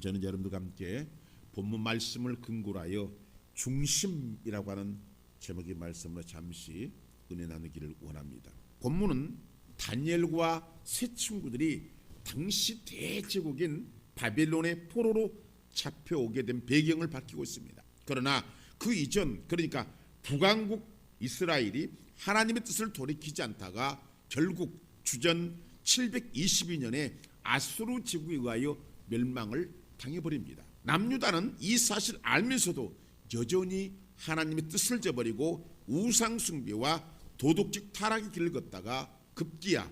오늘 저는 여러분들과 함께 본문 말씀을 근거로 하여 중심이라고 하는 제목의 말씀으로 잠시 은혜 나누기를 원합니다. 본문은 다니엘과 세 친구들이 당시 대제국인 바벨론의 포로로 잡혀오게 된 배경을 밝히고 있습니다. 그러나 그 이전, 그러니까 북왕국 이스라엘이 하나님의 뜻을 돌이키지 않다가 결국 주전 722년에 아수르 제국에 의하여 멸망을 당해버립니다. 남유다는 이 사실을 알면서도 여전히 하나님의 뜻을 저버리고 우상 숭배와 도덕적 타락의 길을 걷다가 급기야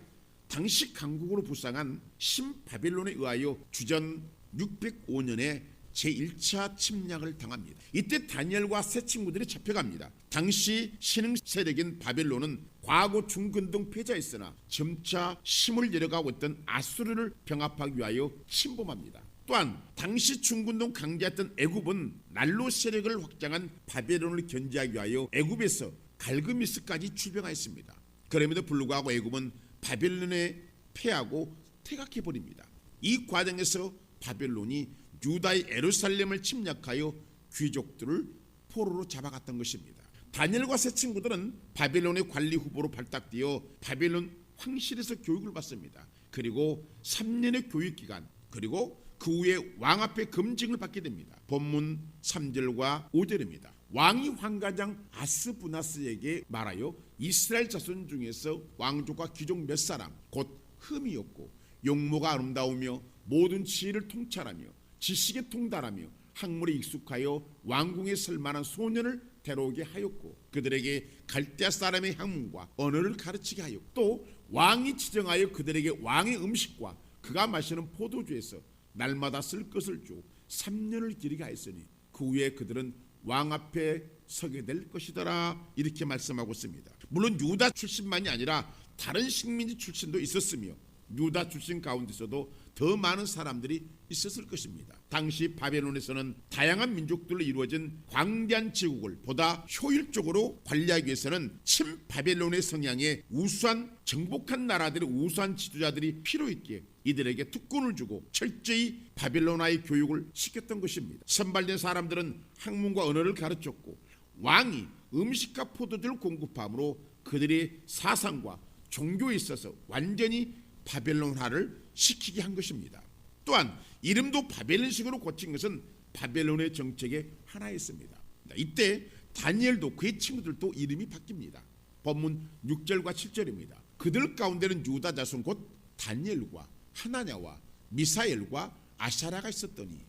당시 강국으로 부상한 신바벨론에 의하여 주전 605년에 제1차 침략을 당합니다. 이때 다니엘과 세 친구들이 잡혀갑니다. 당시 신흥 세력인 바벨론은 과거 중근동 패자였으나 점차 힘을 잃어가고 있던 아수르를 병합하기 위하여 침범합니다. 또한 당시 중근동 강자였던 애굽은 난로 세력을 확장한 바벨론을 견제하기 위하여 애굽에서 갈그미스까지 출병하였습니다. 그럼에도 불구하고 애굽은 바벨론에 패하고 퇴각해버립니다. 이 과정에서 바벨론이 유다의 예루살렘을 침략하여 귀족들을 포로로 잡아갔던 것입니다. 다니엘과 세 친구들은 바벨론의 관리 후보로 발탁되어 바벨론 황실에서 교육을 받습니다. 그리고 3년의 교육기간, 그리고 그 후에 왕 앞에 검증을 받게 됩니다. 본문 3절과 5절입니다. 왕이 황가장 아스부나스에게 말하여 이스라엘 자손 중에서 왕족과 귀족 몇 사람 곧 흠이었고 용모가 아름다우며 모든 지혜를 통찰하며 지식에 통달하며 학문에 익숙하여 왕궁에 설 만한 소년을 데려오게 하였고 그들에게 갈대아 사람의 학문과 언어를 가르치게 하였고 또 왕이 지정하여 그들에게 왕의 음식과 그가 마시는 포도주에서 날마다 쓸 것을 줘 3년을 기르게 하였으니 그 후에 그들은 왕 앞에 서게 될 것이더라. 이렇게 말씀하고 있습니다. 물론 유다 출신만이 아니라 다른 식민지 출신도 있었으며 유다 출신 가운데서도 더 많은 사람들이 있었을 것입니다. 당시 바벨론에서는 다양한 민족들로 이루어진 광대한 제국을 보다 효율적으로 관리하기 위해서는 친바벨론의 성향에 우수한 정복한 나라들의 우수한 지도자들이 필요했기에 이들에게 특권을 주고 철저히 바벨론화의 교육을 시켰던 것입니다. 선발된 사람들은 학문과 언어를 가르쳤고 왕이 음식과 포도주를 공급함으로 그들의 사상과 종교에 있어서 완전히 바벨론화를 시키게 한 것입니다. 또한 이름도 바벨론식으로 고친 것은 바벨론의 정책의 하나였습니다. 이때 다니엘도 그의 친구들도 이름이 바뀝니다. 본문 6절과 7절입니다. 그들 가운데는 유다 자손 곧 다니엘과 하나냐와 미사엘과 아샤라가 있었더니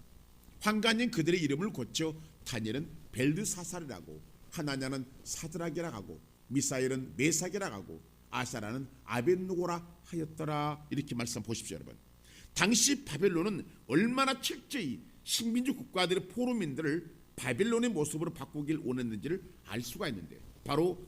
환관인 그들의 이름을 고쳐 다니엘은 벨드사살이라고 하나냐는 사드락이라고 하고 미사엘은 메삭이라고 하고 아사라는 아벳노고라 하였더라. 이렇게 말씀 보십시오. 여러분, 당시 바벨론은 얼마나 철저히 식민지 국가들의 포로민들을 바벨론의 모습으로 바꾸길 원했는지를 알 수가 있는데 바로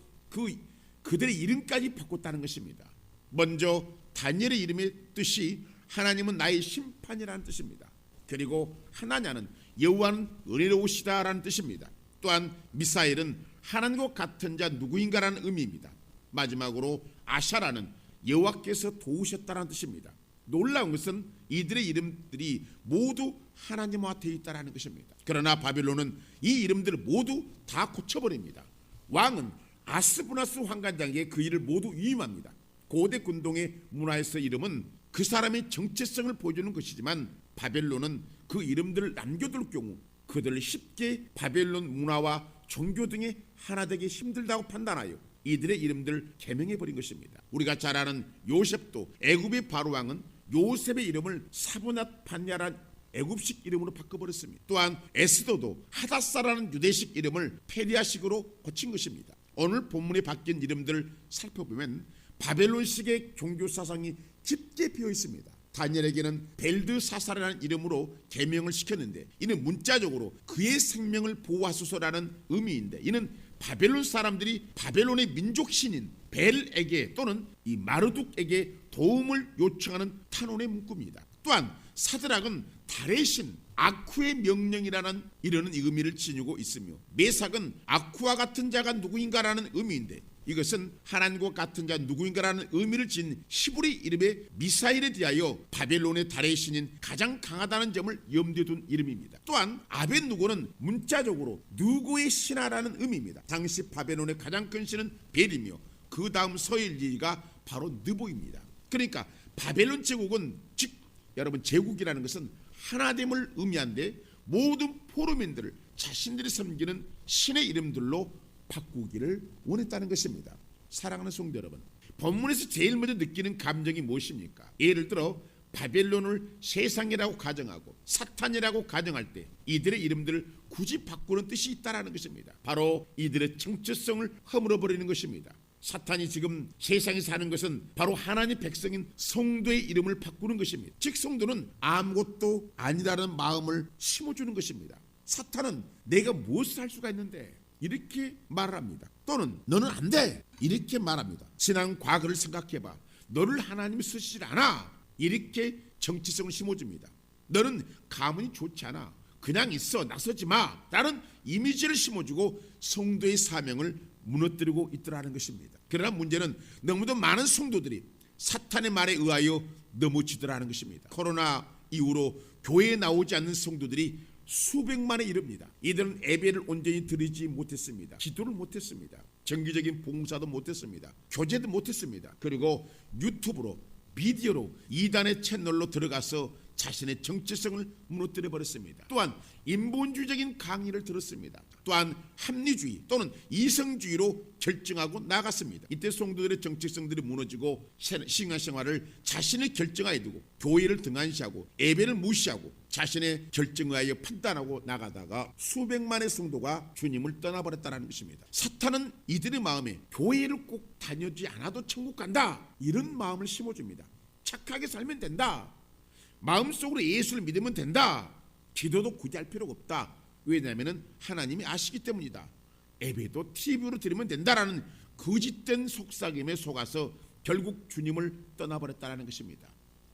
그들의 이름까지 바꿨다는 것입니다. 먼저 다니엘의 이름의 뜻이 하나님은 나의 심판이라는 뜻입니다. 그리고 하나냐는 여호와는 은혜로우시다라는 뜻입니다. 또한 미사엘은 하나님과 같은 자 누구인가라는 의미입니다. 마지막으로 아샤라는 여호와께서 도우셨다는 뜻입니다. 놀라운 것은 이들의 이름들이 모두 하나님과 되어 있다는 것입니다. 그러나 바벨론은 이 이름들을 모두 다 고쳐버립니다. 왕은 아스부나스 황관장에게 그 일을 모두 위임합니다. 고대 군동의 문화에서 이름은 그 사람의 정체성을 보여주는 것이지만 바벨론은 그 이름들을 남겨둘 경우 그들을 쉽게 바벨론 문화와 종교 등에 하나 되기 힘들다고 판단하여 이들의 이름들을 개명해버린 것입니다. 우리가 잘 아는 요셉도 애굽의 바로왕은 요셉의 이름을 사브낫 반야란 애굽식 이름으로 바꿔버렸습니다. 또한 에스더도 하다사라는 유대식 이름을 페리아식으로 고친 것입니다. 오늘 본문에 바뀐 이름들을 살펴보면 바벨론식의 종교 사상이 짙게 피어 있습니다. 다니엘에게는 벨드사살이라는 이름으로 개명을 시켰는데 이는 문자적으로 그의 생명을 보호하소서라는 의미인데 이는 바벨론 사람들이 바벨론의 민족 신인 벨에게 또는 이 마르둑에게 도움을 요청하는 탄원의 문구입니다. 또한 사드락은 달의 신 아쿠의 명령이라는 이르는 의미를 지니고 있으며 메삭은 아쿠와 같은 자가 누구인가라는 의미인데 이것은 하나님과 같은 자 누구인가라는 의미를 진 히브리 이름의 미사일에 대하여 바벨론의 달의 신인 가장 강하다는 점을 염두에 둔 이름입니다. 또한 아벤누고는 문자적으로 누구의 신하라는 의미입니다. 당시 바벨론의 가장 큰 신은 벨이며 그 다음 서일리가 바로 느보입니다. 그러니까 바벨론 제국은 즉 여러분 제국이라는 것은 하나됨을 의미하는데 모든 포로민들을 자신들이 섬기는 신의 이름들로 바꾸기를 원했다는 것입니다. 사랑하는 성도 여러분, 본문에서 제일 먼저 느끼는 감정이 무엇입니까? 예를 들어 바벨론을 세상이라고 가정하고 사탄이라고 가정할 때 이들의 이름들을 굳이 바꾸는 뜻이 있다는 것입니다. 바로 이들의 정체성을 허물어버리는 것입니다. 사탄이 지금 세상에 사는 것은 바로 하나님 백성인 성도의 이름을 바꾸는 것입니다. 즉 성도는 아무것도 아니라는 마음을 심어주는 것입니다. 사탄은 내가 무엇을 할 수가 있는데 이렇게 말을 합니다. 또는 너는 안 돼 이렇게 말합니다. 지난 과거를 생각해봐. 너를 하나님이 쓰시질 않아 이렇게 정체성을 심어줍니다. 너는 가문이 좋지 않아. 그냥 있어 나서지 마 라는 이미지를 심어주고 성도의 사명을 무너뜨리고 있더라는 것입니다. 그러나 문제는 너무도 많은 성도들이 사탄의 말에 의하여 넘어지더라는 것입니다. 코로나 이후로 교회에 나오지 않는 성도들이 수백만에 이릅니다. 이들은 예배를 온전히 드리지 못했습니다. 기도를 못했습니다. 정기적인 봉사도 못했습니다. 교제도 못했습니다. 그리고 유튜브로 미디어로 이단의 채널로 들어가서 자신의 정체성을 무너뜨려 버렸습니다. 또한 인본주의적인 강의를 들었습니다. 또한 합리주의 또는 이성주의로 결정하고 나갔습니다. 이때 성도들의 정체성들이 무너지고 신앙생활을 자신의 결정하에 두고 교회를 등한시하고 예배를 무시하고 자신의 결정에 의하여 판단하고 나가다가 수백만의 성도가 주님을 떠나버렸다는 것입니다. 사탄은 이들의 마음에 교회를 꼭 다니지 않아도 천국 간다 이런 마음을 심어줍니다. 착하게 살면 된다. 마음속으로 예수를 믿으면 된다. 기도도 굳이 할 필요가 없다. 왜냐하면 하나님이 아시기 때문이다. 예배도 TV로 드리면 된다라는 거짓된 속삭임에 속아서 결국 주님을 떠나버렸다는 것입니다.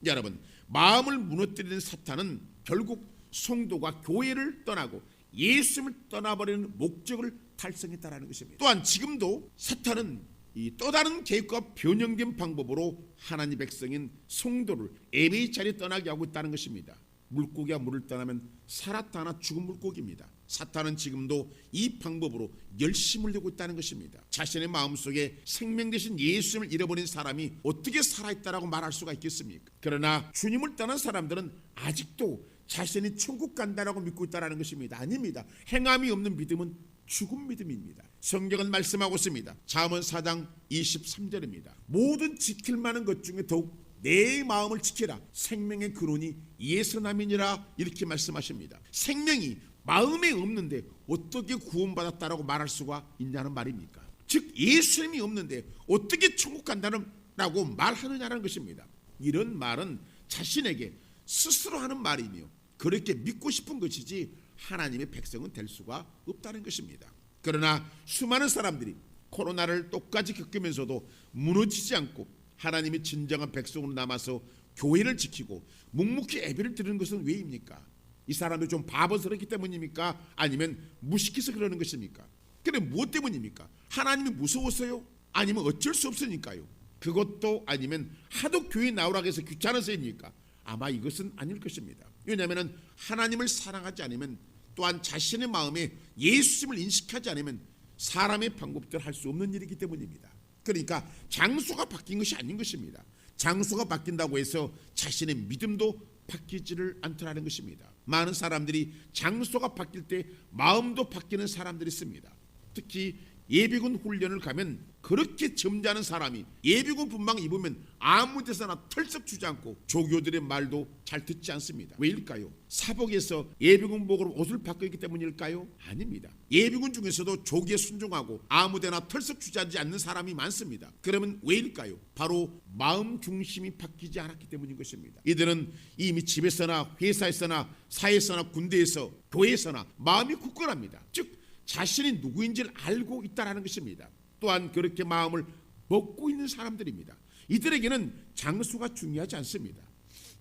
여러분, 마음을 무너뜨리는 사탄은 결국 성도가 교회를 떠나고 예수님을 떠나버리는 목적을 달성했다는 것입니다. 또한 지금도 사탄은 이 또 다른 계획과 변형된 방법으로 하나님 백성인 성도를 예배의 자리에 떠나게 하고 있다는 것입니다. 물고기가 물을 떠나면 살았다나 죽은 물고기입니다. 사탄은 지금도 이 방법으로 열심을 내고 있다는 것입니다. 자신의 마음속에 생명 되신 예수님을 잃어버린 사람이 어떻게 살아있다라고 말할 수가 있겠습니까? 그러나 주님을 떠난 사람들은 아직도 자신이 천국 간다라고 믿고 있다는 것입니다. 아닙니다. 행함이 없는 믿음은 죽은 믿음입니다. 성경은 말씀하고 있습니다. 잠언 4장 23절입니다. 모든 지킬 만한 것 중에 더욱 내 마음을 지키라. 생명의 근원이 예수남이니라 이렇게 말씀하십니다. 생명이 마음에 없는데 어떻게 구원받았다라고 말할 수가 있냐는 말입니까? 즉 예수님이 없는데 어떻게 천국 간다라고 말하느냐는 것입니다. 이런 말은 자신에게 스스로 하는 말이며 그렇게 믿고 싶은 것이지 하나님의 백성은 될 수가 없다는 것입니다. 그러나 수많은 사람들이 코로나를 똑같이 겪으면서도 무너지지 않고 하나님의 진정한 백성으로 남아서 교회를 지키고 묵묵히 예배를 드리는 것은 왜입니까? 이 사람들 좀 바보스럽기 때문입니까? 아니면 무식해서 그러는 것입니까? 그래 무엇 때문입니까? 하나님이 무서워서요? 아니면 어쩔 수 없으니까요? 그것도 아니면 하도 교회 나오라고 해서 귀찮아서입니까? 아마 이것은 아닐 것입니다. 왜냐하면 하나님을 사랑하지 않으면 또한 자신의 마음에 예수님을 인식하지 않으면 사람의 방법대로 할 수 없는 일이기 때문입니다. 그러니까 장소가 바뀐 것이 아닌 것입니다. 장소가 바뀐다고 해서 자신의 믿음도 바뀌지를 않더라는 것입니다. 많은 사람들이 장소가 바뀔 때 마음도 바뀌는 사람들이 있습니다. 특히 예비군 훈련을 가면 그렇게 점잖은 사람이 예비군 분방 입으면 아무 데서나 털썩 주지 않고 조교들의 말도 잘 듣지 않습니다. 왜일까요? 사복에서 예비군복으로 옷을 바꾸기 때문일까요? 아닙니다. 예비군 중에서도 조기에 순종하고 아무 데나 털썩 주지 않는 사람이 많습니다. 그러면 왜일까요? 바로 마음 중심이 바뀌지 않았기 때문인 것입니다. 이들은 이미 집에서나 회사에서나 사회에서나 군대에서 교회에서나 마음이 굳건합니다. 즉 자신이 누구인지를 알고 있다는 것입니다. 또한 그렇게 마음을 먹고 있는 사람들입니다. 이들에게는 장소가 중요하지 않습니다.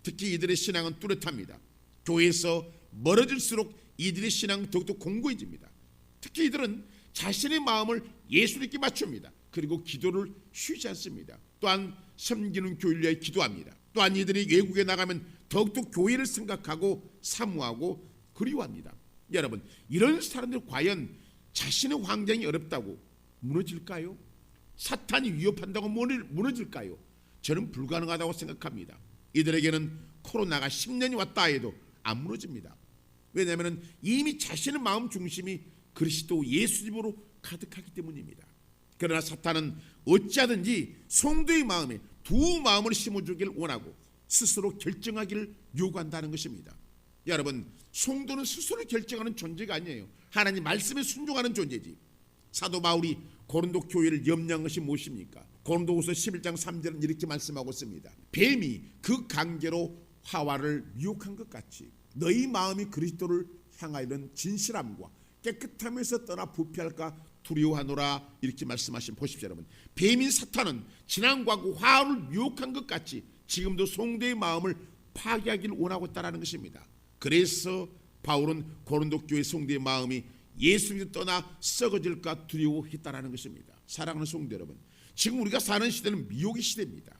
특히 이들의 신앙은 뚜렷합니다. 교회에서 멀어질수록 이들의 신앙은 더욱더 공고해집니다. 특히 이들은 자신의 마음을 예수님께 맞춥니다. 그리고 기도를 쉬지 않습니다. 또한 섬기는 교회를 위해 기도합니다. 또한 이들이 외국에 나가면 더욱더 교회를 생각하고 사모하고 그리워합니다. 여러분, 이런 사람들 과연 자신의 환경이 어렵다고 무너질까요? 사탄이 위협한다고 무너질까요? 저는 불가능하다고 생각합니다. 이들에게는 코로나가 10년이 왔다 해도 안 무너집니다. 왜냐하면 이미 자신의 마음 중심이 그리스도 예수님으로 가득하기 때문입니다. 그러나 사탄은 어찌하든지 성도의 마음에 두 마음을 심어주길 원하고 스스로 결정하기를 요구한다는 것입니다. 여러분, 성도는 스스로 결정하는 존재가 아니에요. 하나님 말씀에 순종하는 존재지. 사도 바울이 고린도 교회를 염려한 것이 무엇입니까? 고린도후서 11장 3절은 이렇게 말씀하고 있습니다. 뱀이 그 관계로 하와를 미혹한 것 같이 너희 마음이 그리스도를 향하여는 진실함과 깨끗함에서 떠나 부패할까 두려워하노라, 이렇게 말씀하신 보십시오. 여러분, 뱀인 사탄은 지난 과거 하와를 미혹한 것 같이 지금도 성도의 마음을 파괴하기를 원하고 있다는 것입니다. 그래서 바울은 고린도 교회 성도의 마음이 예수님을 떠나 썩어질까 두려워했다는 것입니다. 사랑하는 성도 여러분, 지금 우리가 사는 시대는 미혹의 시대입니다.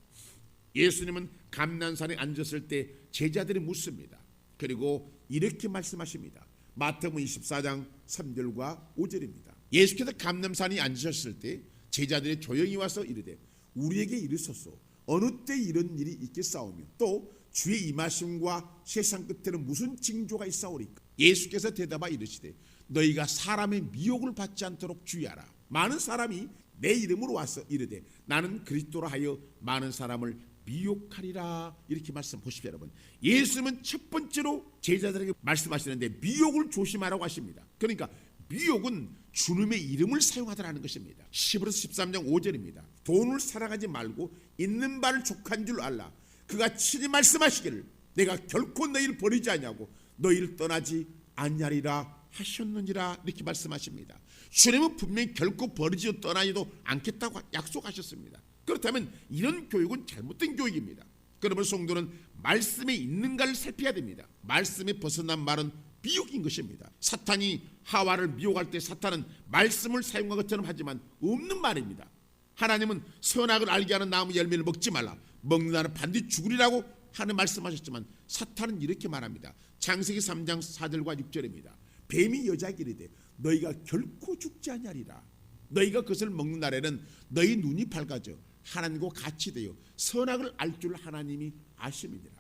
예수님은 감난산에 앉았을 때 제자들이 묻습니다. 그리고 이렇게 말씀하십니다. 마태복음 24장 3절과 5절입니다. 예수께서 감난산에 앉으셨을 때 제자들이 조용히 와서 이르되 우리에게 이르소서 어느 때 이런 일이 있겠사오며 또 주의 임하심과 세상 끝에는 무슨 징조가 있사오리까? 예수께서 대답하여 이르시되 너희가 사람의 미혹을 받지 않도록 주의하라. 많은 사람이 내 이름으로 와서 이르되 나는 그리스도라 하여 많은 사람을 미혹하리라. 이렇게 말씀 보십시오. 여러분, 예수님은 첫 번째로 제자들에게 말씀하시는데 미혹을 조심하라고 하십니다. 그러니까 미혹은 주님의 이름을 사용하더라는 것입니다. 시브로스 13장 5절입니다. 돈을 사랑하지 말고 있는 바를 족한 줄 알라. 그가 친히 말씀하시기를 내가 결코 너희를 버리지 아니하고 너희를 떠나지 아니하리라 하셨느니라. 이렇게 말씀하십니다. 주님은 분명히 결코 버리지도 떠나지도 않겠다고 약속하셨습니다. 그렇다면 이런 교육은 잘못된 교육입니다. 그러면 성도는 말씀에 있는가를 살펴야 됩니다. 말씀에 벗어난 말은 미혹인 것입니다. 사탄이 하와를 미혹할 때 사탄은 말씀을 사용한 것처럼 하지만 없는 말입니다. 하나님은 선악을 알게 하는 나무 열매를 먹지 말라. 먹는 자는 반드시 죽으리라고 하는 말씀하셨지만 사탄은 이렇게 말합니다. 창세기 3장 4절과 6절입니다. 뱀이 여자에게 이르되 너희가 결코 죽지 아니하리라. 너희가 그것을 먹는 날에는 너희 눈이 밝아져 하나님과 같이 되어 선악을 알 줄 하나님이 아심이니라.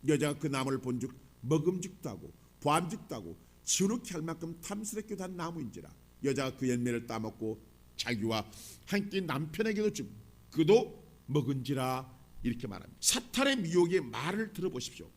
여자가 그 나무를 본즉 먹음직도 하고 보암직도 하고 지우르게 할 만큼 탐스럽기도 한 나무인지라. 여자가 그 열매를 따먹고 자기와 함께 남편에게도 주고 그도 먹은지라. 이렇게 말합니다. 사탄의 미혹의 말을 들어보십시오.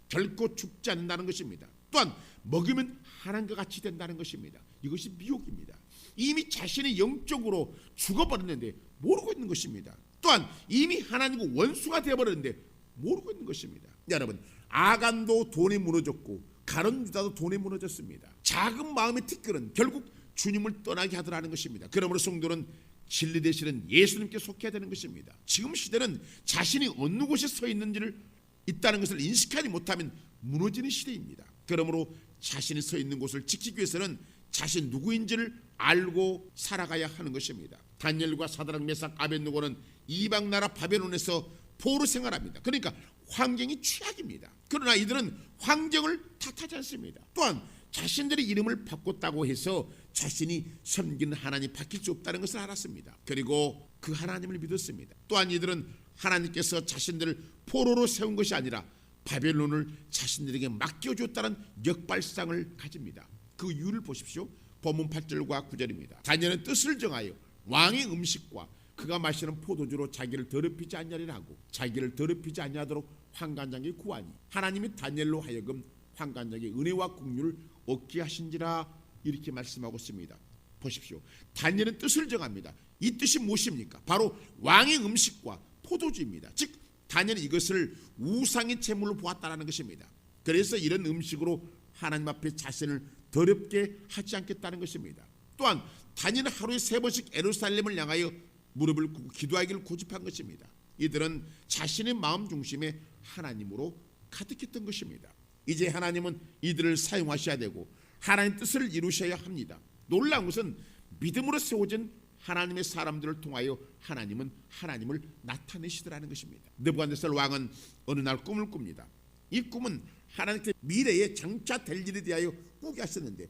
결코 죽지 않는다는 것입니다. 또한 먹으면 하나님과 같이 된다는 것입니다. 이것이 미혹입니다. 이미 자신이 영적으로 죽어버렸는데 모르고 있는 것입니다. 또한 이미 하나님과 원수가 되어버렸는데 모르고 있는 것입니다. 여러분, 아간도 돈에 무너졌고 가룟 유다도 돈에 무너졌습니다. 작은 마음의 티끌은 결국 주님을 떠나게 하더라는 것입니다. 그러므로 성도는 진리 되시는 예수님께 속해야 되는 것입니다. 지금 시대는 자신이 어느 곳에 서 있는지를 있다는 것을 인식하지 못하면 무너지는 시대입니다. 그러므로 자신이 서 있는 곳을 지키기 위해서는 자신 누구인지를 알고 살아가야 하는 것입니다. 다니엘과 사드락 메삭 아벳느고는 이방 나라 바벨론에서 포로 생활합니다. 그러니까 환경이 최악입니다. 그러나 이들은 환경을 탓하지 않습니다. 또한 자신들의 이름을 바꿨다고 해서 자신이 섬기는 하나님 바뀔 수 없다는 것을 알았습니다. 그리고 그 하나님을 믿었습니다. 또한 이들은 하나님께서 자신들을 포로로 세운 것이 아니라 바벨론을 자신들에게 맡겨줬다는 역발상을 가집니다. 그 이유를 보십시오. 본문 8절과 9절입니다. 다니엘은 뜻을 정하여 왕의 음식과 그가 마시는 포도주로 자기를 더럽히지 아니하리라 하고 자기를 더럽히지 아니하도록 환관장에게 구하니 하나님이 다니엘로 하여금 환관장에게 은혜와 긍휼을 얻게 하신지라. 이렇게 말씀하고 있습니다. 보십시오. 다니엘은 뜻을 정합니다. 이 뜻이 무엇입니까? 바로 왕의 음식과 포도주입니다. 즉 다니엘은 이것을 우상의 제물로 보았다는 것입니다. 그래서 이런 음식으로 하나님 앞에 자신을 더럽게 하지 않겠다는 것입니다. 또한 다니엘은 하루에 3번씩 예루살렘을 향하여 무릎을 꿇고 기도하기를 고집한 것입니다. 이들은 자신의 마음 중심에 하나님으로 가득했던 것입니다. 이제 하나님은 이들을 사용하셔야 되고 하나님 뜻을 이루셔야 합니다. 놀라운 것은 믿음으로 세워진 하나님의 사람들을 통하여 하나님은 하나님을 나타내시더라는 것입니다. 느부갓네살 왕은 어느 날 꿈을 꿉니다. 이 꿈은 하나님께 미래에 장차 될 일에 대하여 꾸게 하셨는데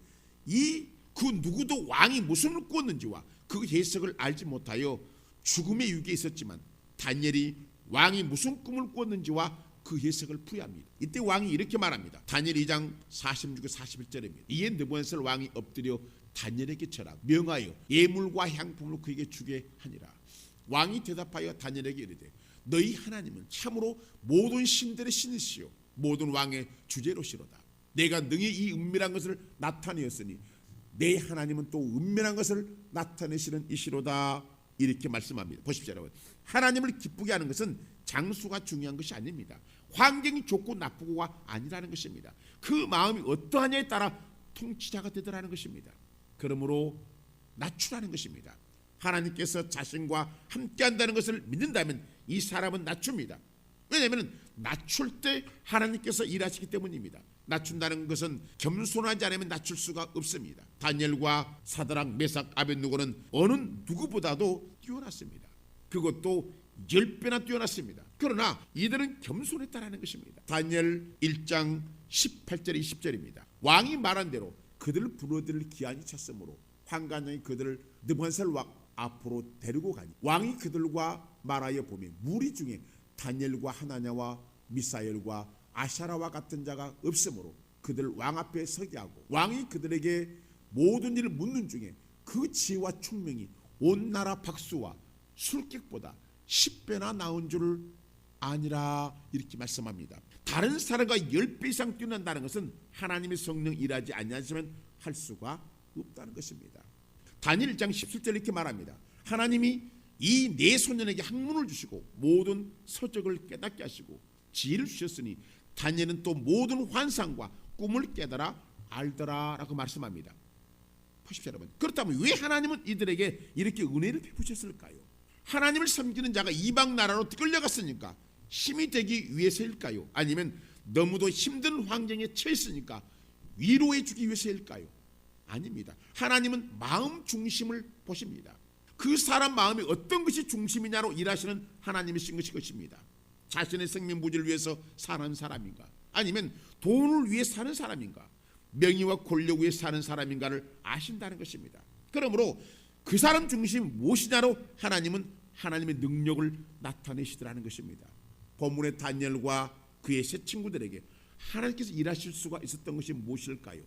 그 누구도 왕이 무슨 꿈을 꾸었는지와 그 해석을 알지 못하여 죽음의 위기에 있었지만 다니엘이 왕이 무슨 꿈을 꾸었는지와 그 해석을 부여합니다. 이때 왕이 이렇게 말합니다. 다니엘 2장 46에 41절입니다. 이에 느부갓네살 왕이 엎드려 다니엘에게 절하고 명하여 예물과 향품을 그에게 주게 하니라. 왕이 대답하여 다니엘에게 이르되 너희 하나님은 참으로 모든 신들의 신이시요 모든 왕의 주제로시로다. 내가 능히 이 은밀한 것을 나타내었으니 내 하나님은 또 은밀한 것을 나타내시는 이시로다. 이렇게 말씀합니다. 보십시오 여러분. 하나님을 기쁘게 하는 것은 장수가 중요한 것이 아닙니다. 환경이 좋고 나쁘고가 아니라는 것입니다. 그 마음이 어떠하냐에 따라 통치자가 되더라는 것입니다. 그러므로 낮추라는 것입니다. 하나님께서 자신과 함께한다는 것을 믿는다면 이 사람은 낮춥니다. 왜냐하면 낮출 때 하나님께서 일하시기 때문입니다. 낮춘다는 것은 겸손하지 않으면 낮출 수가 없습니다. 다니엘과 사드락, 메삭, 아벳느고는 어느 누구보다도 뛰어났습니다. 그것도 10배나 뛰어났습니다. 그러나 이들은 겸손했다는 것입니다. 다니엘 1장 18절 20절입니다. 왕이 말한 대로 그들을 불러들일 기한이 찼으므로 환관장이 그들을 느부갓네살 왕 앞으로 데리고 가니 왕이 그들과 말하여 보면 무리 중에 다니엘과 하나냐와 미사엘과 아샤라와 같은 자가 없으므로 그들 왕 앞에 서게 하고 왕이 그들에게 모든 일을 묻는 중에 그 지혜와 총명이 온 나라 박수와 술객보다 10배나 나온 줄을 아니라 이렇게 말씀합니다. 다른 사람과 10배 이상 뛰어난다는 것은 하나님의 성령 일하지 아니하시면 할 수가 없다는 것입니다. 다니엘 1장 17절 이렇게 말합니다. 하나님이 이 네 소년에게 학문을 주시고 모든 서적을 깨닫게 하시고 지혜를 주셨으니 다니엘은 또 모든 환상과 꿈을 깨달아 알더라 라고 말씀합니다. 보십시오 여러분. 그렇다면 왜 하나님은 이들에게 이렇게 은혜를 베푸셨을까요? 하나님을 섬기는 자가 이방 나라로 끌려갔으니까 힘이 되기 위해서일까요? 아니면 너무도 힘든 환경에 처했으니까 위로해 주기 위해서일까요? 아닙니다. 하나님은 마음 중심을 보십니다. 그 사람 마음이 어떤 것이 중심이냐로 일하시는 하나님이신 것입니다. 자신의 생명 부지를 위해서 사는 사람인가, 아니면 돈을 위해 사는 사람인가, 명예와 권력 위해 사는 사람인가를 아신다는 것입니다. 그러므로 그 사람 중심이 무엇이냐로 하나님은 하나님의 능력을 나타내시더라는 것입니다. 본문의 다니엘과 그의 세 친구들에게 하나님께서 일하실 수가 있었던 것이 무엇일까요?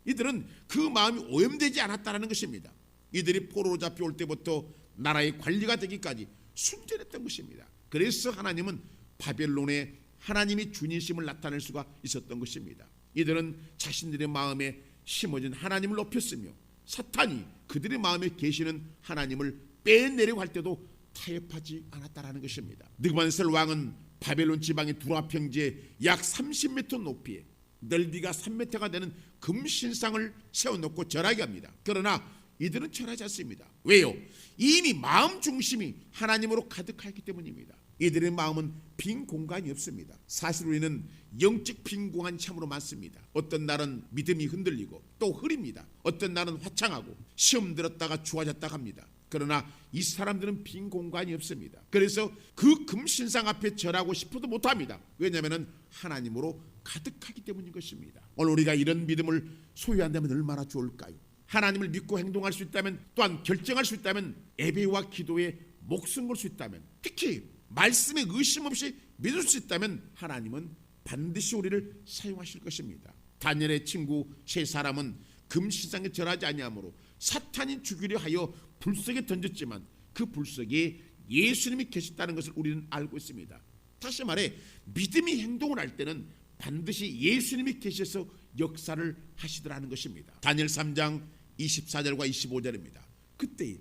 이들은 그 마음이 오염되지 않았다는 것입니다. 이들이 포로로 잡혀올 때부터 나라의 관리가 되기까지 순전했던 것입니다. 그래서 하나님은 바벨론에 하나님이 주님심을 나타낼 수가 있었던 것입니다. 이들은 자신들의 마음에 심어진 하나님을 높였으며 사탄이 그들의 마음에 계시는 하나님을 빼내려고 할 때도 타협하지 않았다는 것입니다. 느부갓네살 왕은 바벨론 지방의 두라 평지에 약 30m 높이에 넓이가 3m가 되는 금신상을 세워놓고 절하게 합니다. 그러나 이들은 절하지 않습니다. 왜요? 이미 마음 중심이 하나님으로 가득하기 때문입니다. 이들의 마음은 빈 공간이 없습니다. 사실 우리는 영적 빈 공간이 참으로 많습니다. 어떤 날은 믿음이 흔들리고 또 흐립니다. 어떤 날은 화창하고 시험 들었다가 좋아졌다 합니다. 그러나 이 사람들은 빈 공간이 없습니다. 그래서 그 금신상 앞에 절하고 싶어도 못합니다. 왜냐하면 하나님으로 가득하기 때문인 것입니다. 오늘 우리가 이런 믿음을 소유한다면 얼마나 좋을까요? 하나님을 믿고 행동할 수 있다면, 또한 결정할 수 있다면, 예배와 기도에 목숨 걸 수 있다면, 특히 말씀에 의심 없이 믿을 수 있다면 하나님은 반드시 우리를 사용하실 것입니다. 다니엘의 친구 세 사람은 금신상에 절하지 아니하므로 사탄이 죽이려 하여 불석에 던졌지만 그 불석에 예수님이 계셨다는 것을 우리는 알고 있습니다. 다시 말해 믿음이 행동을 할 때는 반드시 예수님이 계셔서 역사를 하시더라는 것입니다. 다니엘 3장 24절과 25절입니다. 그때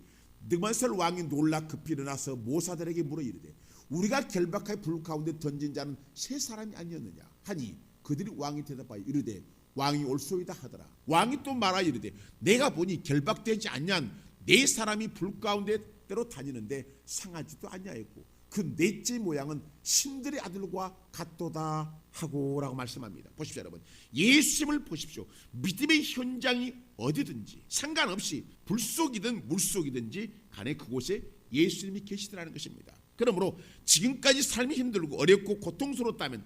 느부갓네살 왕이 놀라 급히 일어나서 모사들에게 물어 이르되 우리가 결박하여 불 가운데 던진 자는 세 사람이 아니었느냐 하니 그들이 왕이 대답하여 이르되 왕이 올소이다 하더라. 왕이 또 말하여 이르되 내가 보니 결박되지 아니한 네 사람이 불 가운데대로 다니는데 상하지도 아니하였고 그 넷째 모양은 신들의 아들과 같도다 하고라고 말씀합니다. 보십시오 여러분. 예수님을 보십시오. 믿음의 현장이 어디든지 상관없이 불속이든 물속이든지 간에 그곳에 예수님이 계시더라는 것입니다. 그러므로 지금까지 삶이 힘들고 어렵고 고통스러웠다면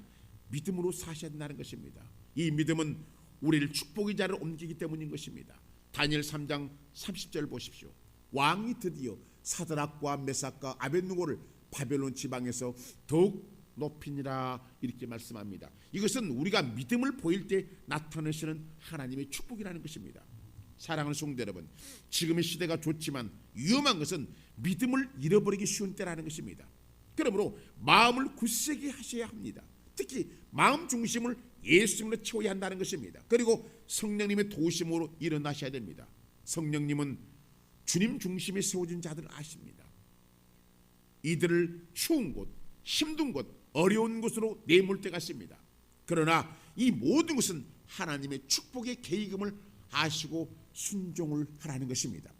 믿음으로 사셔야 된다는 것입니다. 이 믿음은 우리를 축복의 자리로 옮기기 때문인 것입니다. 다니엘 3장 30절 보십시오. 왕이 드디어 사드락과 메삭과 아벳느고를 바벨론 지방에서 더욱 높이니라 이렇게 말씀합니다. 이것은 우리가 믿음을 보일 때 나타내시는 하나님의 축복이라는 것입니다. 사랑하는 성도 여러분, 지금의 시대가 좋지만 위험한 것은 믿음을 잃어버리기 쉬운 때라는 것입니다. 그러므로 마음을 굳세게 하셔야 합니다. 특히 마음 중심을 예수님으로 채워야 한다는 것입니다. 그리고 성령님의 도우심으로 일어나셔야 됩니다. 성령님은 주님 중심에 세워진 자들을 아십니다. 이들을 추운 곳, 힘든 곳, 어려운 곳으로 내몰 때가 있습니다. 그러나 이 모든 것은 하나님의 축복의 계획임을 아시고 순종을 하라는 것입니다.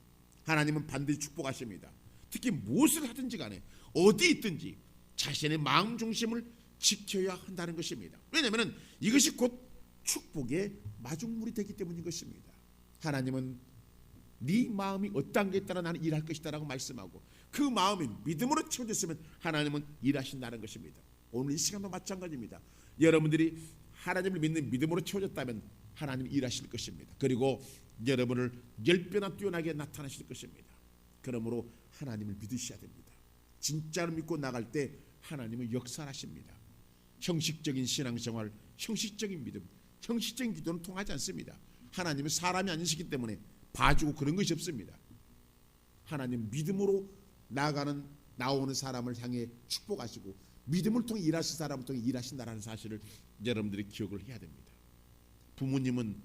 하나님은 반드시 축복하십니다. 특히 무엇을 하든지 간에 어디 있든지 자신의 마음 중심을 지켜야 한다는 것입니다. 왜냐하면 이것이 곧 축복의 마중물이 되기 때문인 것입니다. 하나님은 네 마음이 어떠한 게 따라 나는 일할 것이다 라고 말씀하고 그 마음이 믿음으로 채워졌으면 하나님은 일하신다는 것입니다. 오늘 이 시간도 마찬가지입니다. 여러분들이 하나님을 믿는 믿음으로 채워졌다면 하나님이 일하실 것입니다. 그리고 여러분을 10배나 뛰어나게 나타나실 것입니다. 그러므로 하나님을 믿으셔야 됩니다. 진짜로 믿고 나갈 때 하나님은 역사하십니다. 형식적인 신앙생활, 형식적인 믿음, 형식적인 기도는 통하지 않습니다. 하나님은 사람이 아니시기 때문에 봐주고 그런 것이 없습니다. 하나님 믿음으로 나오는 사람을 향해 축복하시고 믿음을 통해 일하신 사람을 통해 일하신다는 사실을 여러분들이 기억을 해야 됩니다. 부모님은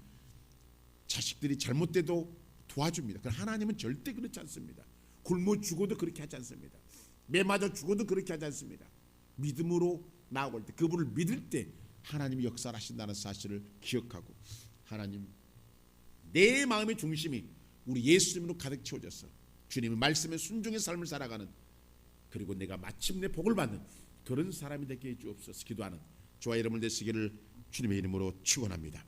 자식들이 잘못돼도 도와줍니다. 그러나 하나님은 절대 그렇지 않습니다. 굶어 죽어도 그렇게 하지 않습니다. 매 맞아 죽어도 그렇게 하지 않습니다. 믿음으로 나아갈 때 그분을 믿을 때 하나님이 역사를 하신다는 사실을 기억하고 하나님 내 마음의 중심이 우리 예수님으로 가득 채워져서 주님의 말씀에 순종의 삶을 살아가는 그리고 내가 마침내 복을 받는 그런 사람이 되게 해주옵소서 기도하는 저와 여러분 되시기를 주님의 이름으로 축원합니다.